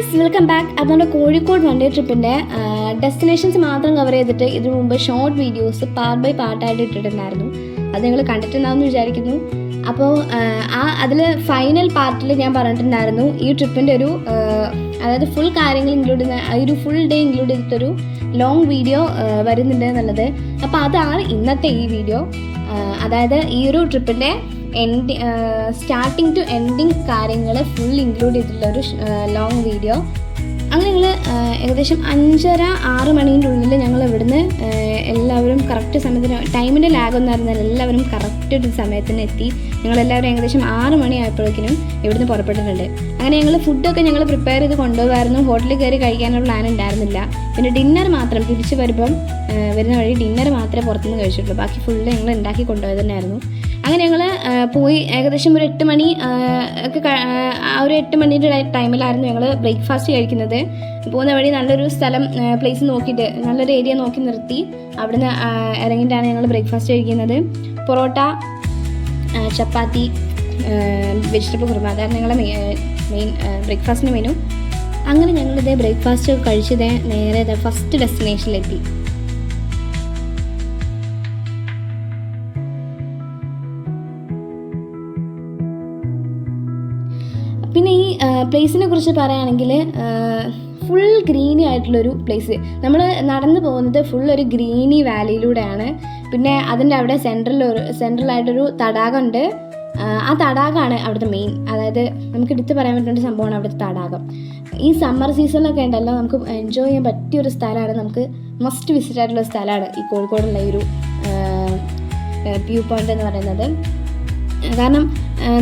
Guys, welcome back. അപ്പോൾ നമ്മുടെ Kozhikode one day ട്രിപ്പിൻ്റെ destinations മാത്രം കവർ ചെയ്തിട്ട് ഇതിനു മുമ്പ് ഷോർട്ട് വീഡിയോസ് പാർട്ട് ബൈ പാർട്ടായിട്ട് ഇട്ടിട്ടുണ്ടായിരുന്നു. അത് നിങ്ങൾ കണ്ടിട്ടുണ്ടാവുമെന്ന് വിചാരിക്കുന്നു. അപ്പോൾ അതിൽ ഫൈനൽ പാർട്ടിൽ ഞാൻ പറഞ്ഞിട്ടുണ്ടായിരുന്നു ഈ ട്രിപ്പിൻ്റെ ഒരു അതായത് ഫുൾ കാര്യങ്ങൾ ഇൻക്ലൂഡ് ചെയ്യുന്ന ഒരു ഫുൾ ഡേ ഇൻക്ലൂഡ് ചെയ്തിട്ടൊരു ലോങ് വീഡിയോ വരുന്നുണ്ട് എന്നുള്ളത്. അപ്പോൾ അതാണ് ഇന്നത്തെ ഈ വീഡിയോ. അതായത് ഈ ഒരു ട്രിപ്പിൻ്റെ സ്റ്റാർട്ടിങ് ടു എൻഡിങ് കാര്യങ്ങൾ ഫുൾ ഇൻക്ലൂഡ് ചെയ്തിട്ടുള്ളൊരു ലോങ് വീഡിയോ. അങ്ങനെ ഞങ്ങൾ ഏകദേശം 5:30-6 മണീൻ്റെ ഉള്ളിൽ ഞങ്ങൾ ഇവിടുന്ന് എല്ലാവരും കറക്റ്റ് സമയത്തിന്, ടൈമിൻ്റെ ലാഗൊന്നും ആയിരുന്നില്ല, എല്ലാവരും കറക്റ്റ് ഒരു സമയത്തിന് എത്തി. ഞങ്ങളെല്ലാവരും ഏകദേശം 6 മണി ആയപ്പോഴേക്കിനും ഇവിടുന്ന് പുറപ്പെട്ടിട്ടുണ്ട്. അങ്ങനെ ഞങ്ങൾ ഫുഡൊക്കെ ഞങ്ങൾ പ്രിപ്പയർ ചെയ്ത് കൊണ്ടുപോകായിരുന്നു. ഹോട്ടലിൽ കയറി കഴിക്കാനുള്ള പ്ലാൻ ഉണ്ടായിരുന്നില്ല. പിന്നെ ഡിന്നർ മാത്രം തിരിച്ച് വരുന്ന വഴി ഡിന്നർ മാത്രമേ പുറത്തുനിന്ന് കഴിച്ചിട്ടുള്ളൂ. ബാക്കി ഫുള്ള് ഞങ്ങൾ ഉണ്ടാക്കി കൊണ്ടുപോയത് തന്നെയായിരുന്നു. അങ്ങനെ ഞങ്ങൾ പോയി ഏകദേശം ഒരു 8 മണി ഒക്കെ ആ ഒരു 8 മണിയുടെ ടൈമിലായിരുന്നു ഞങ്ങൾ ബ്രേക്ക്ഫാസ്റ്റ് കഴിക്കുന്നത്. പോകുന്ന വഴി നല്ലൊരു സ്ഥലം പ്ലേസ് നോക്കിയിട്ട് നല്ലൊരു ഏരിയ നോക്കി നിർത്തി അവിടുന്ന് ഇറങ്ങിയിട്ടാണ് ഞങ്ങൾ ബ്രേക്ക്ഫാസ്റ്റ് കഴിക്കുന്നത്. പൊറോട്ട, ചപ്പാത്തി, വെജിറ്റബിൾ കുറുമ, അതായിരുന്നു ഞങ്ങളുടെ മെയിൻ ബ്രേക്ക്ഫാസ്റ്റിന് മെനു. അങ്ങനെ ഞങ്ങളിതേ ബ്രേക്ക്ഫാസ്റ്റ് കഴിച്ചത് നേരെ ഫസ്റ്റ് ഡെസ്റ്റിനേഷനിലെത്തി. പിന്നെ ഈ പ്ലേസിനെ കുറിച്ച് പറയുകയാണെങ്കിൽ ഫുൾ ഗ്രീനി ആയിട്ടുള്ളൊരു പ്ലേസ്. നമ്മൾ നടന്നു പോകുന്നത് ഫുൾ ഒരു ഗ്രീനി വാലിയിലൂടെയാണ്. പിന്നെ അതിൻ്റെ അവിടെ സെൻട്രലായിട്ടൊരു തടാകമുണ്ട്. ആ തടാകമാണ് അവിടുത്തെ മെയിൻ, അതായത് നമുക്ക് എടുത്ത് പറയാൻ പറ്റുന്ന സംഭവമാണ് അവിടുത്തെ തടാകം. ഈ സമ്മർ സീസണിലൊക്കെ ഉണ്ടല്ലോ, നമുക്ക് എൻജോയ് ചെയ്യാൻ പറ്റിയൊരു സ്ഥലമാണ്, നമുക്ക് മസ്റ്റ് വിസിറ്റ് ആയിട്ടുള്ള സ്ഥലമാണ് ഈ കോഴിക്കോടുള്ള ഈ ഒരു വ്യൂ പോയിൻ്റ് എന്ന് പറയുന്നത്. കാരണം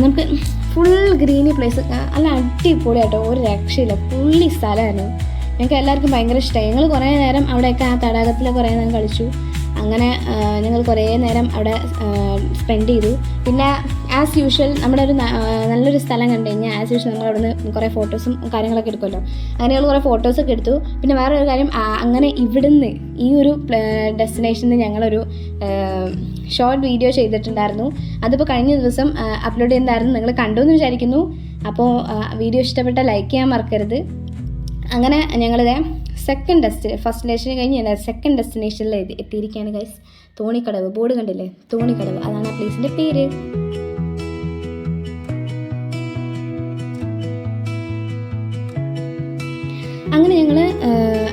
നമുക്ക് ഫുൾ ഗ്രീനി പ്ലേസ്, നല്ല അടിപൊളിയായിട്ടോ, ഒരു രക്ഷയില്ല, പുള്ളി സ്ഥലമായിരുന്നു. ഞങ്ങൾക്ക് എല്ലാവർക്കും ഭയങ്കര ഇഷ്ടമായി. ഞങ്ങൾ കുറേ നേരം അവിടെയൊക്കെ ആ തടാകത്തിൽ കുറേ നേരം കളിച്ചു. അങ്ങനെ ഞങ്ങൾ കുറേ നേരം അവിടെ സ്പെൻഡ് ചെയ്തു. പിന്നെ ആസ് യൂഷ്വൽ നമ്മുടെ ഒരു നല്ലൊരു സ്ഥലം കണ്ടു കഴിഞ്ഞാൽ ആസ് യൂഷ്വൽ നമ്മൾ അവിടെ നിന്ന് കുറേ ഫോട്ടോസും കാര്യങ്ങളൊക്കെ എടുക്കുമല്ലോ. അങ്ങനെ ഞങ്ങൾ കുറേ ഫോട്ടോസൊക്കെ എടുത്തു. പിന്നെ വേറെ ഒരു കാര്യം, അങ്ങനെ ഇവിടുന്ന് ഈ ഒരു ഡെസ്റ്റിനേഷനിൽ ഞങ്ങളൊരു ഷോർട്ട് വീഡിയോ ചെയ്തിട്ടുണ്ടായിരുന്നു. അതിപ്പോൾ കഴിഞ്ഞ ദിവസം അപ്ലോഡ് ചെയ്യുന്നതായിരുന്നു. നിങ്ങൾ കണ്ടു എന്ന് വിചാരിക്കുന്നു. അപ്പോൾ വീഡിയോ ഇഷ്ടപ്പെട്ട ലൈക്ക് ചെയ്യാൻ മറക്കരുത്. അങ്ങനെ ഞങ്ങളിത് ഫസ്റ്റ് ഡെസ്റ്റിനേഷൻ കഴിഞ്ഞ് സെക്കൻഡ് ഡെസ്റ്റിനേഷനിൽ എത്തിയിരിക്കുകയാണ് ഗൈസ്. തോണിക്കടവ്, ബോർഡ് കണ്ടില്ലേ, തോണിക്കടവ്, അതാണ് ആ പ്ലേസിൻ്റെ പേര്. അങ്ങനെ ഞങ്ങൾ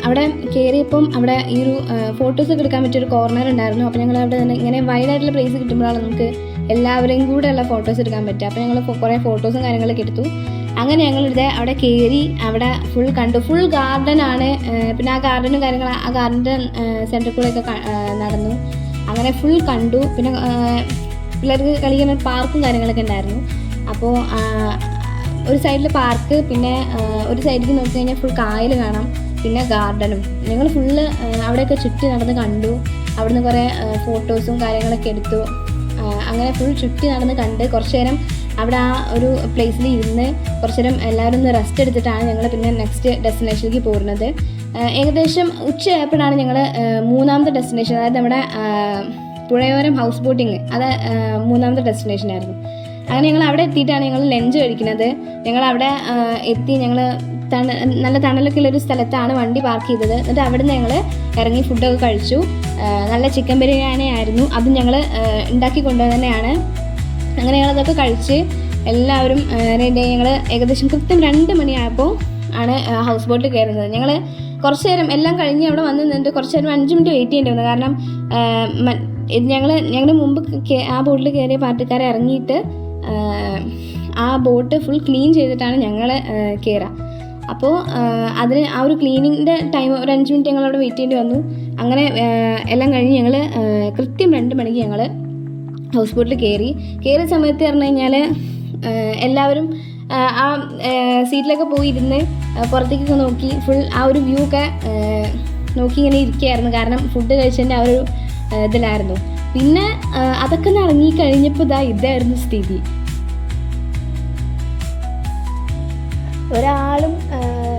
അവിടെ കയറിയപ്പം അവിടെ ഈ ഒരു ഫോട്ടോസൊക്കെ എടുക്കാൻ പറ്റിയൊരു കോർണർ ഉണ്ടായിരുന്നു. അപ്പോൾ ഞങ്ങൾ അവിടെ തന്നെ ഇങ്ങനെ വൈഡായിട്ടുള്ള പ്ലേസ് കിട്ടുമ്പോഴാണ് നമുക്ക് എല്ലാവരെയും കൂടെ ഉള്ള ഫോട്ടോസ് എടുക്കാൻ പറ്റുക. അപ്പോൾ ഞങ്ങൾ കുറേ ഫോട്ടോസും കാര്യങ്ങളൊക്കെ എടുത്തു. അങ്ങനെ ഞങ്ങളിത് അവിടെ കയറി അവിടെ ഫുൾ കണ്ടു. ഫുൾ ഗാർഡനാണ്. പിന്നെ ആ ഗാർഡനും കാര്യങ്ങൾ, ആ ഗാർഡൻ്റെ സെൻറ്ററിൽ കൂടെയൊക്കെ നടന്നു. അങ്ങനെ ഫുൾ കണ്ടു. പിന്നെ പിള്ളേർക്ക് കളിക്കുന്ന പാർക്കും കാര്യങ്ങളൊക്കെ ഉണ്ടായിരുന്നു. അപ്പോൾ ഒരു സൈഡിൽ പാർക്ക്, പിന്നെ ഒരു സൈഡിലേക്ക് നോക്കി കഴിഞ്ഞാൽ ഫുൾ കായൽ കാണാം, പിന്നെ ഗാർഡനും. ഞങ്ങൾ ഫുള്ള് അവിടെയൊക്കെ ചുറ്റി നടന്ന് കണ്ടു. അവിടുന്ന് കുറേ ഫോട്ടോസും കാര്യങ്ങളൊക്കെ എടുത്തു. അങ്ങനെ ഫുൾ ചുറ്റി നടന്ന് കണ്ട് കുറച്ച് നേരം അവിടെ ആ ഒരു പ്ലേസിൽ ഇരുന്ന് കുറച്ച് നേരം എല്ലാവരും ഒന്ന് റെസ്റ്റ് എടുത്തിട്ടാണ് ഞങ്ങൾ പിന്നെ നെക്സ്റ്റ് ഡെസ്റ്റിനേഷനിലേക്ക് പോരുന്നത്. ഏകദേശം ഉച്ചയായപ്പോഴാണ് ഞങ്ങൾ മൂന്നാമത്തെ ഡെസ്റ്റിനേഷൻ, അതായത് നമ്മുടെ പുഴയോരം ഹൗസ് ബോട്ടിങ്, അത് മൂന്നാമത്തെ ഡെസ്റ്റിനേഷനായിരുന്നു. അങ്ങനെ ഞങ്ങൾ അവിടെ എത്തിയിട്ടാണ് ഞങ്ങൾ ലഞ്ച് കഴിക്കുന്നത്. ഞങ്ങൾ അവിടെ എത്തി. ഞങ്ങൾ നല്ല തണലൊക്കെ ഉള്ളൊരു സ്ഥലത്താണ് വണ്ടി പാർക്ക് ചെയ്തത്. എന്നിട്ട് അവിടെ നിന്ന് ഞങ്ങൾ ഇറങ്ങി ഫുഡൊക്കെ കഴിച്ചു. നല്ല ചിക്കൻ ബിരിയാണി ആയിരുന്നു. അതും ഞങ്ങൾ ഉണ്ടാക്കി കൊണ്ടുപോയി തന്നെയാണ്. അങ്ങനെ ഞങ്ങളതൊക്കെ കഴിച്ച് എല്ലാവരും റെഡി. ഞങ്ങൾ ഏകദേശം കൃത്യം 2 മണിയായപ്പോൾ ആണ് ഹൗസ് ബോട്ടിൽ കയറുന്നത്. ഞങ്ങൾ കുറച്ച് നേരം എല്ലാം കഴിഞ്ഞ് അവിടെ വന്ന് നിന്നിട്ട് കുറച്ച് നേരം 5 മിനിറ്റ് വെയിറ്റ് ചെയ്യേണ്ടി വന്നു. കാരണം ഞങ്ങൾ മുമ്പ് ആ ബോട്ടിൽ കയറിയ പാർട്ടിക്കാരെ ഇറങ്ങിയിട്ട് ആ ബോട്ട് ഫുൾ ക്ലീൻ ചെയ്തിട്ടാണ് ഞങ്ങൾ കയറുക. അപ്പോൾ അതിന് ആ ഒരു ക്ലീനിങ്ങിൻ്റെ ടൈം ഒരു 5 മിനിറ്റ് ഞങ്ങളവിടെ വെയിറ്റ് ചെയ്യേണ്ടി വന്നു. അങ്ങനെ എല്ലാം കഴിഞ്ഞ് ഞങ്ങൾ കൃത്യം 2 മണിക്ക് ഞങ്ങൾ ഹൗസ് ബോട്ടിൽ കയറിയ സമയത്ത് പറഞ്ഞു കഴിഞ്ഞാൽ എല്ലാവരും ആ സീറ്റിലൊക്കെ പോയി ഇരുന്ന് പുറത്തേക്കൊക്കെ നോക്കി ഫുൾ ആ ഒരു വ്യൂ ഒക്കെ നോക്കി ഇങ്ങനെ ഇരിക്കുകയായിരുന്നു. കാരണം ഫുഡ് കഴിച്ചതിൻ്റെ ആ ഒരു ഇതിലായിരുന്നു. പിന്നെ അതൊക്കെ ഒന്ന് ഇറങ്ങിക്കഴിഞ്ഞപ്പോൾ ഇതായിരുന്നു സ്ഥിതി. ഒരാളും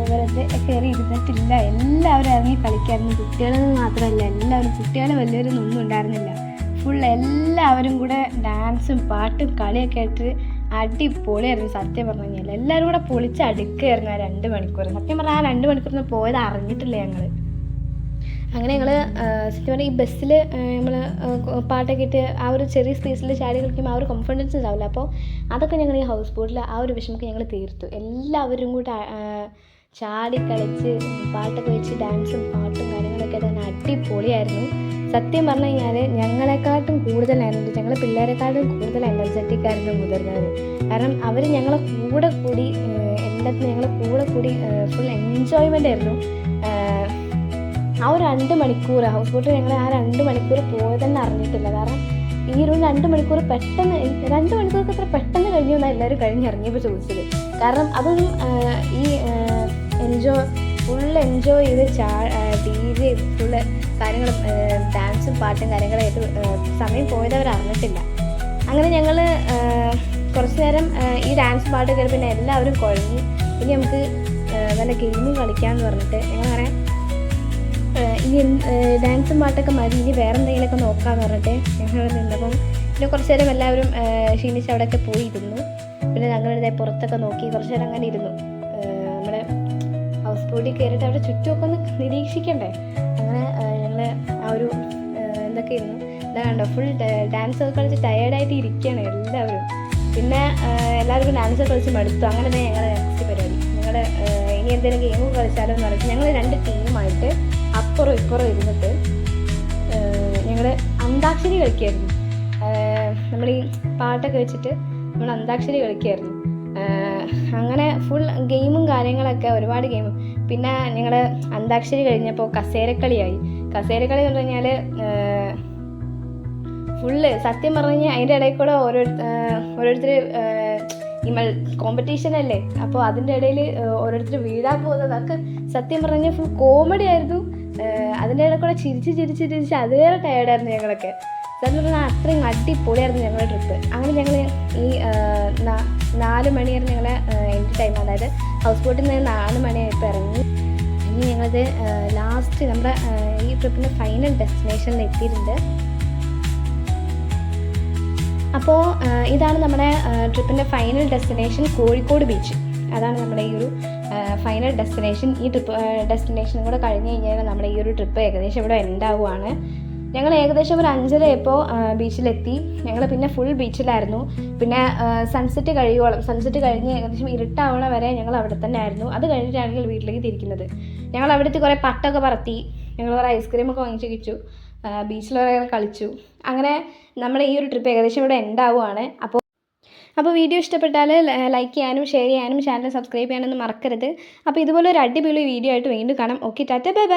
വെറുതെ കയറി ഇരുന്നിട്ടില്ല. എല്ലാവരും ഇറങ്ങി കളിക്കായിരുന്നു. കുട്ടികളെന്ന് മാത്രമല്ല, എല്ലാവരും, കുട്ടികൾ വലിയവരൊന്നും ഉണ്ടായിരുന്നില്ല. ഫുൾ എല്ലാവരും കൂടെ ഡാൻസും പാട്ടും കളിയൊക്കെ ആയിട്ട് അടിപൊളിയായിരുന്നു സത്യം പറഞ്ഞു കഴിഞ്ഞാൽ. എല്ലാവരും കൂടെ പൊളിച്ച് അടുക്കുകയായിരുന്നു ആ 2 മണിക്കൂർ. സത്യം പറഞ്ഞാൽ ആ 2 മണിക്കൂറിന് പോയത് അറിഞ്ഞിട്ടില്ല ഞങ്ങൾ. അങ്ങനെ ഞങ്ങൾ സത്യം പറഞ്ഞാൽ ഈ ബസ്സിൽ നമ്മൾ പാട്ടൊക്കെ ഇട്ട് ആ ഒരു ചെറിയ സ്പേസിൽ ചാടി കളിക്കുമ്പോൾ ആ ഒരു കോൺഫിഡൻസ് ഉണ്ടാവില്ല. അപ്പോൾ അതൊക്കെ ഞങ്ങൾ ഈ ഹൗസ് ബോട്ടിൽ ആ ഒരു വിഷമൊക്കെ ഞങ്ങൾ തീർത്തു. എല്ലാവരും കൂടെ ചാടി കളിച്ച് പാട്ടൊക്കെ വെച്ച് ഡാൻസും പാട്ടും കാര്യങ്ങളൊക്കെ തന്നെ അടിപൊളിയായിരുന്നു. സത്യം പറഞ്ഞു കഴിഞ്ഞാൽ ഞങ്ങളെക്കാട്ടും കൂടുതലായിരുന്നു, ഞങ്ങൾ പിള്ളേരെക്കാട്ടും കൂടുതൽ എനർജറ്റിക് ആയിരുന്നു മുതിർന്നവർ. കാരണം അവർ ഞങ്ങളെ കൂടെ കൂടി എല്ലാത്തിനും ഞങ്ങളെ കൂടെ കൂടി ഫുൾ എൻജോയ്മെൻ്റ് ആയിരുന്നു. ആ ഒരു 2 മണിക്കൂർ ഹൗസ് ബോട്ടിൽ ഞങ്ങൾ ആ 2 മണിക്കൂർ പോയത് തന്നെ അറിഞ്ഞിട്ടില്ല. കാരണം ഈ ഒരു 2 മണിക്കൂർ പെട്ടെന്ന് 2 മണിക്കൂർക്ക് എത്ര പെട്ടെന്ന് കഴിഞ്ഞു എന്നാണ് എല്ലാവരും കഴിഞ്ഞിറങ്ങിയപ്പോൾ ചോദിച്ചത്. കാരണം അതൊന്നും ഈ ഫുൾ എൻജോയ് ചെയ്ത് DJ ഫുള്ള് കാര്യങ്ങളും ഡാൻസും പാട്ടും കാര്യങ്ങളായിട്ട് സമയം പോയത് അവർ അറിഞ്ഞിട്ടില്ല. അങ്ങനെ ഞങ്ങൾ കുറച്ച് നേരം ഈ ഡാൻസ് പാട്ട് കയറി പിന്നെ എല്ലാവരും കുഴഞ്ഞു. ഇനി നമുക്ക് നല്ല ഗെയിം കളിക്കാമെന്ന് പറഞ്ഞിട്ട് ഞങ്ങളങ്ങനെ ഇനി ഡാൻസും പാട്ടൊക്കെ മതി, ഇനി വേറെ എന്തെങ്കിലുമൊക്കെ നോക്കാമെന്ന് പറഞ്ഞിട്ട് ഞങ്ങൾ നിന്നപ്പം പിന്നെ കുറച്ച് നേരം എല്ലാവരും ക്ഷീണിച്ച് അവിടെയൊക്കെ പോയി ഇരുന്നു. പിന്നെ ഞങ്ങളിതേ പുറത്തൊക്കെ നോക്കി കുറച്ച് നേരം അങ്ങനെ ഇരുന്നു. നമ്മുടെ ഹൗസ് ബോട്ടിൽ കയറിയിട്ട് അവിടെ ചുറ്റുമൊക്കെ ഒന്ന് നിരീക്ഷിക്കണ്ടേ. അങ്ങനെ ഞങ്ങൾ ആ ഒരു എന്തൊക്കെ ഇരുന്നു. ഇതാ കണ്ടോ, ഫുൾ ഡാൻസ് ഒക്കെ കളിച്ച് ടയേർഡായിട്ട് ഇരിക്കുകയാണ് എല്ലാവരും. പിന്നെ എല്ലാവർക്കും ഡാൻസ് കളിച്ച് മടുത്തു. അങ്ങനെ തന്നെ ഞങ്ങളുടെ നെക്സ്റ്റ് പരിപാടി ഞങ്ങൾ ഇനി എന്തെങ്കിലും ഗെയിം കളിച്ചാലോ എന്ന് പറഞ്ഞിട്ട് ഞങ്ങൾ 2 ടീമായിട്ട് അപ്പുറം ഇപ്പുറം ഇരുന്നിട്ട് ഞങ്ങൾ അന്താക്ഷരി കളിക്കുമായിരുന്നു. നമ്മൾ ഈ പാട്ടൊക്കെ വെച്ചിട്ട് നമ്മൾ അന്താക്ഷരി കളിക്കുമായിരുന്നു. അങ്ങനെ ഫുൾ ഗെയിമും കാര്യങ്ങളൊക്കെ ഒരുപാട് ഗെയിമും. പിന്നെ ഞങ്ങൾ അന്താക്ഷരി കഴിഞ്ഞപ്പോൾ കസേരക്കളിയായി. കസേരക്കളി എന്ന് പറഞ്ഞു കഴിഞ്ഞാൽ ഫുള്ള് സത്യം പറഞ്ഞു കഴിഞ്ഞാൽ അതിൻ്റെ ഇടയിൽ കൂടെ ഓരോരുത്തർ ഈ കോമ്പറ്റീഷൻ അല്ലേ, അപ്പോൾ അതിൻ്റെ ഇടയിൽ ഓരോരുത്തർ വീഴാൻ പോകുന്നത് അതൊക്കെ സത്യം പറഞ്ഞു കഴിഞ്ഞാൽ ഫുൾ കോമഡി ആയിരുന്നു. അതിൻ്റെ ഇടയിൽ കൂടെ ചിരിച്ച് അതുവേറെ ടയേർഡായിരുന്നു ഞങ്ങളൊക്കെ. സത്യം പറഞ്ഞാൽ അത്രയും അടിപൊളിയായിരുന്നു ഞങ്ങളുടെ ട്രിപ്പ്. അങ്ങനെ ഞങ്ങൾ ഈ 4 മണിയായിരുന്നു ഞങ്ങളെ എൻ്റെ ടൈം. അതായത് ഹൗസ് ബോട്ടിൽ നിന്ന് 4 മണിയായപ്പോൾ ഇറങ്ങി. ഇനി ഞങ്ങളത് ലാസ്റ്റ് നമ്മുടെ ഈ ട്രിപ്പിൻ്റെ ഫൈനൽ ഡെസ്റ്റിനേഷനിൽ എത്തിയിട്ടുണ്ട്. അപ്പോൾ ഇതാണ് നമ്മുടെ ട്രിപ്പിൻ്റെ ഫൈനൽ ഡെസ്റ്റിനേഷൻ, കോഴിക്കോട് ബീച്ച്. അതാണ് നമ്മുടെ ഈ ഒരു ഫൈനൽ ഡെസ്റ്റിനേഷൻ. ഈ ട്രിപ്പ് ഡെസ്റ്റിനേഷനും കൂടെ കഴിഞ്ഞ് കഴിഞ്ഞാൽ നമ്മുടെ ഈ ഒരു ട്രിപ്പ് ഏകദേശം ഇവിടെ എൻഡാവുകയാണ്. ഞങ്ങൾ ഏകദേശം ഒരു 5:30 ആയപ്പോൾ ബീച്ചിലെത്തി. ഞങ്ങൾ പിന്നെ ഫുൾ ബീച്ചിലായിരുന്നു. പിന്നെ സൺസെറ്റ് കഴിഞ്ഞ് ഏകദേശം ഇരുട്ടാവണ വരെ ഞങ്ങൾ അവിടെ തന്നെ ആയിരുന്നു. അത് കഴിഞ്ഞിട്ടാണ് ഞങ്ങൾ വീട്ടിലേക്ക് തിരിക്കുന്നത്. ഞങ്ങൾ അവിടുത്തെ കുറേ പട്ടൊക്കെ പറത്തി, ഞങ്ങൾ കുറേ ഐസ്ക്രീമൊക്കെ വാങ്ങിച്ച് കഴിച്ചു, ബീച്ചിൽ കളിച്ചു. അങ്ങനെ നമ്മുടെ ഈ ഒരു ട്രിപ്പ് ഏകദേശം ഇവിടെ എൻഡാവുകയാണ്. അപ്പോൾ വീഡിയോ ഇഷ്ടപ്പെട്ടാൽ ലൈക്ക് ചെയ്യാനും ഷെയർ ചെയ്യാനും ചാനൽ സബ്സ്ക്രൈബ് ചെയ്യാനൊന്നും മറക്കരുത്. അപ്പോൾ ഇതുപോലെ ഒരു അടിപൊളി വീഡിയോ ആയിട്ട് വീണ്ടും കാണാം. Okay, Tata, bye bye.